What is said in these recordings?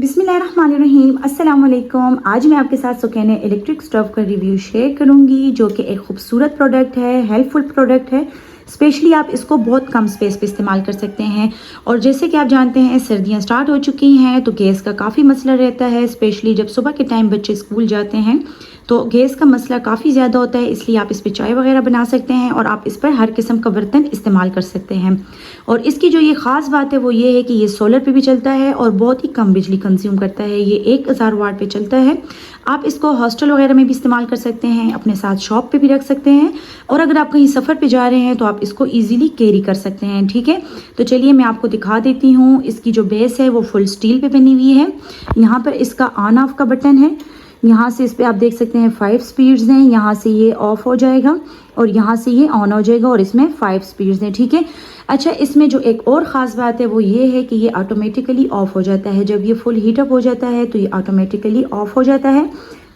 बिस्मिल्लाहिर्रहमानिर्रहीम, अस्सलाम वालेकुम। आज मैं आपके साथ सुकैने इलेक्ट्रिक स्टोव का रिव्यू शेयर करूंगी, जो कि एक खूबसूरत प्रोडक्ट है, हेल्पफुल प्रोडक्ट है। स्पेशली आप इसको बहुत कम स्पेस पे इस्तेमाल कर सकते हैं। और जैसे कि आप जानते हैं सर्दियां स्टार्ट हो चुकी हैं, तो गैस का काफ़ी मसला रहता है। स्पेशली जब सुबह के टाइम बच्चे स्कूल जाते हैं तो गैस का मसला काफ़ी ज़्यादा होता है। इसलिए आप इस पर चाय वगैरह बना सकते हैं और आप इस पर हर किस्म का बर्तन इस्तेमाल कर सकते हैं। और इसकी जो ये ख़ास बात है वो ये है कि ये सोलर पे भी चलता है और बहुत ही कम बिजली कंज्यूम करता है। ये 1000 वाट पे चलता है। आप इसको हॉस्टल वगैरह में भी इस्तेमाल कर सकते हैं, अपने साथ शॉप पे भी रख सकते हैं, और अगर आप कहीं सफ़र पे जा रहे हैं तो आप इसको ईजिली कैरी कर सकते हैं। ठीक है, तो चलिए मैं आपको दिखा देती हूँ। इसकी जो बेस है वो फुल स्टील पे बनी हुई है। यहाँ पर इसका ऑन ऑफ का बटन है। यहाँ से इस पर आप देख सकते हैं 5 स्पीड्स हैं। यहाँ से ये ऑफ हो जाएगा और यहाँ से ये ऑन हो जाएगा, और इसमें 5 स्पीड्स हैं। ठीक है, अच्छा, इसमें जो एक और ख़ास बात है वो ये है कि ये ऑटोमेटिकली ऑफ हो जाता है। जब ये फुल हीटअप हो जाता है तो ये ऑटोमेटिकली ऑफ हो जाता है।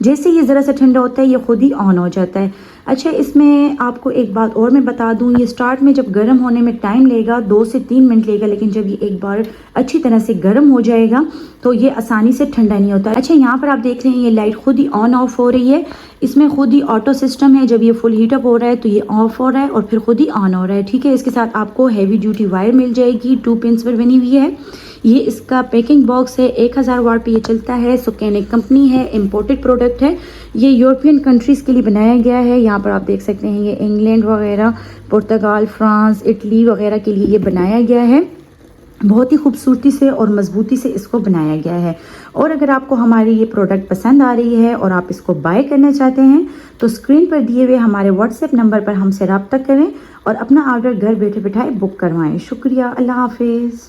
जैसे ये ज़रा सा ठंडा होता है ये खुद ही ऑन हो जाता है। अच्छा, इसमें आपको एक बात और मैं बता दूं, ये स्टार्ट में जब गर्म होने में टाइम लेगा, 2 से 3 मिनट लेगा, लेकिन जब ये एक बार अच्छी तरह से गर्म हो जाएगा तो ये आसानी से ठंडा नहीं होता। अच्छा, यहाँ पर आप देख रहे हैं ये लाइट खुद ही ऑन ऑफ हो रही है। इसमें खुद ही ऑटो सिस्टम है। जब ये फुल हीटअप हो रहा है तो ये ऑफ हो रहा है और फिर खुद ही ऑन हो रहा है। ठीक है, इसके साथ आपको हैवी ड्यूटी वायर मिल जाएगी, 2 पिंस पर बनी हुई है। ये इसका पैकिंग बॉक्स है। 1000 वाट पे ये चलता है। सुकैने कंपनी है, इम्पोर्टेड प्रोडक्ट है। ये यूरोपियन कंट्रीज़ के लिए बनाया गया है। यहाँ पर आप देख सकते हैं ये इंग्लैंड वगैरह, पुर्तगाल, फ्रांस, इटली वगैरह के लिए ये बनाया गया है। बहुत ही खूबसूरती से और मजबूती से इसको बनाया गया है। और अगर आपको हमारी ये प्रोडक्ट पसंद आ रही है और आप इसको बाय करना चाहते हैं तो स्क्रीन पर दिए हुए हमारे व्हाट्सएप नंबर पर हमसे रब्ता करें और अपना ऑर्डर घर बैठे बिठाए बुक करवाएं। शुक्रिया, अल्लाह हाफिज़।